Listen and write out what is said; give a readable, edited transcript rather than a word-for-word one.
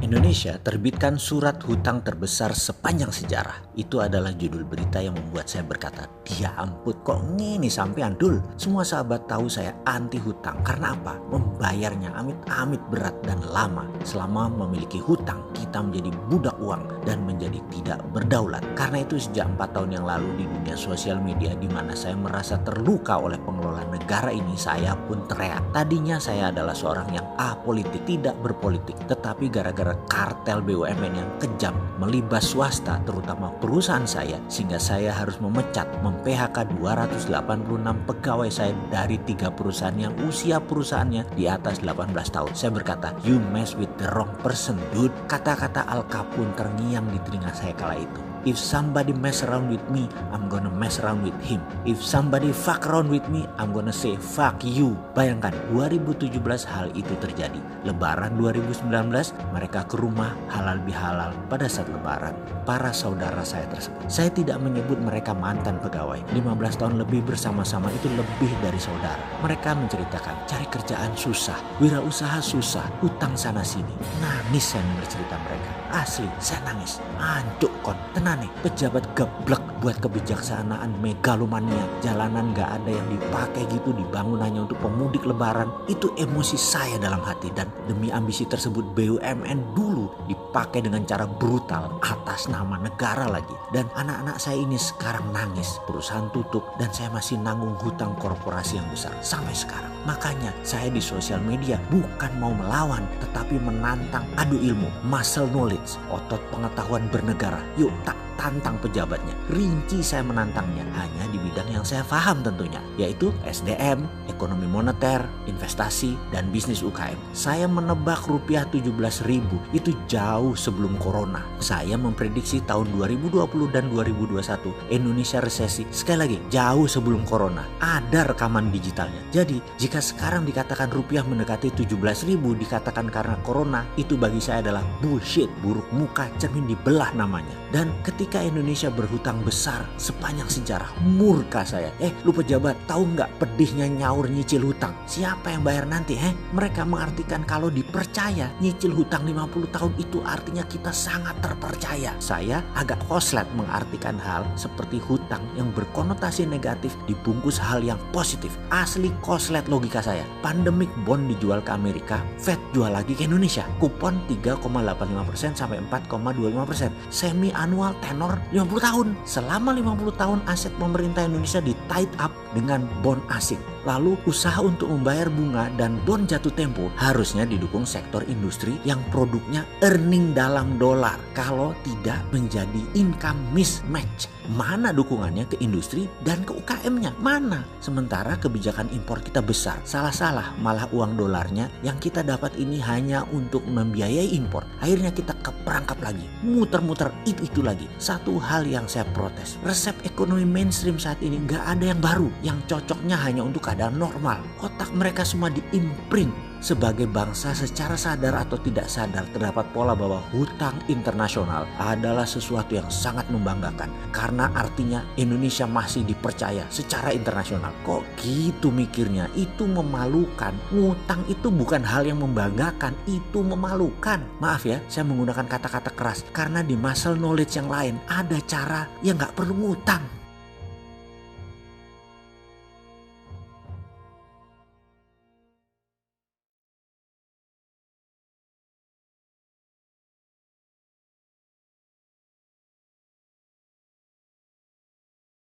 Indonesia terbitkan surat hutang terbesar sepanjang sejarah. Itu adalah judul berita yang membuat saya berkata, "Ya ampun, kok ngini sampean Dul?" Semua sahabat tahu saya anti hutang. Karena apa? Membayarnya amit-amit berat dan lama. Selama memiliki hutang, kita menjadi budak uang dan menjadi tidak berdaulat. Karena itu sejak 4 tahun yang lalu di dunia sosial media di mana saya merasa terluka oleh pengelola negara ini, saya pun teriak. Tadinya saya adalah seorang yang apolitik, tidak berpolitik, tetapi gara-gara kartel BUMN yang kejam melibas swasta terutama perusahaan saya, sehingga saya harus memecat, mem-PHK 286 pegawai saya dari 3 perusahaan yang usia perusahaannya di atas 18 tahun. Saya berkata, "You mess with the wrong person, dude." Kata-kata Al Capone terngiang di telinga saya kala itu. If somebody mess around with me, I'm gonna mess around with him. If somebody fuck around with me, I'm gonna say fuck you. Bayangkan 2017 hal itu terjadi. Lebaran 2019 mereka ke rumah halal bihalal pada saat lebaran. Para saudara saya tersebut. Saya tidak menyebut mereka mantan pegawai. 15 tahun lebih bersama-sama itu lebih dari saudara. Mereka menceritakan cari kerjaan susah, wirausaha susah, hutang sana sini. Nangis saya dengar cerita mereka. Asli, saya nangis. Ancuk kon, tenan nih, pejabat geblek buat kebijaksanaan megalomania. Jalanan gak ada yang dipakai gitu, dibangun hanya untuk pemudik lebaran. Itu emosi saya dalam hati, dan demi ambisi tersebut BUMN dulu dipakai dengan cara brutal atas nama negara lagi. Dan anak-anak saya ini sekarang nangis, perusahaan tutup, dan saya masih nanggung hutang korporasi yang besar sampai sekarang. Makanya saya di sosial media bukan mau melawan, tetapi menantang adu ilmu, muscle knowledge, otot pengetahuan bernegara. Yuk tantang pejabatnya. Rinci saya menantangnya hanya di bidang yang saya paham tentunya, yaitu SDM, ekonomi moneter, investasi, dan bisnis UKM. Saya menebak rupiah 17.000 itu jauh sebelum corona. Saya memprediksi tahun 2020 dan 2021 Indonesia resesi. Sekali lagi, jauh sebelum corona. Ada rekaman digitalnya. Jadi, jika sekarang dikatakan rupiah mendekati 17.000 dikatakan karena corona, itu bagi saya adalah bullshit, buruk muka, cermin dibelah namanya. Dan ketika Indonesia berhutang besar sepanjang sejarah, murka saya. Lu pejabat, tahu nggak pedihnya nyaur nyicil hutang? Siapa yang bayar nanti? Mereka mengartikan kalau dipercaya nyicil hutang 50 tahun itu artinya kita sangat terpercaya. Saya agak koslet mengartikan hal seperti hutang yang berkonotasi negatif dibungkus hal yang positif. Asli koslet logika saya. Pandemic bond dijual ke Amerika, Fed jual lagi ke Indonesia. Kupon 3,85% sampai 4,25%. Semi annual tenor 50 tahun. Selama 50 tahun aset pemerintah Indonesia di tied up dengan bond asing. Lalu usaha untuk membayar bunga dan bond jatuh tempo harusnya didukung sektor industri yang produknya earning dalam dolar. Kalau tidak menjadi income mismatch. Mana dukungannya ke industri dan ke UKM-nya? Mana? Sementara kebijakan impor kita besar. Salah-salah, malah uang dolarnya yang kita dapat ini hanya untuk membiayai impor. Akhirnya kita keperangkap lagi. Muter-muter itu lagi. Satu hal yang saya protes. Resep ekonomi mainstream saat ini gak ada yang baru. Yang cocoknya hanya untuk keadaan normal. Otak mereka semua diimprint. Sebagai bangsa secara sadar atau tidak sadar terdapat pola bahwa hutang internasional adalah sesuatu yang sangat membanggakan. Karena artinya Indonesia masih dipercaya secara internasional. Kok gitu mikirnya? Itu memalukan. Ngutang itu bukan hal yang membanggakan, itu memalukan. Maaf ya, saya menggunakan kata-kata keras. Karena di muscle knowledge yang lain ada cara yang gak perlu ngutang.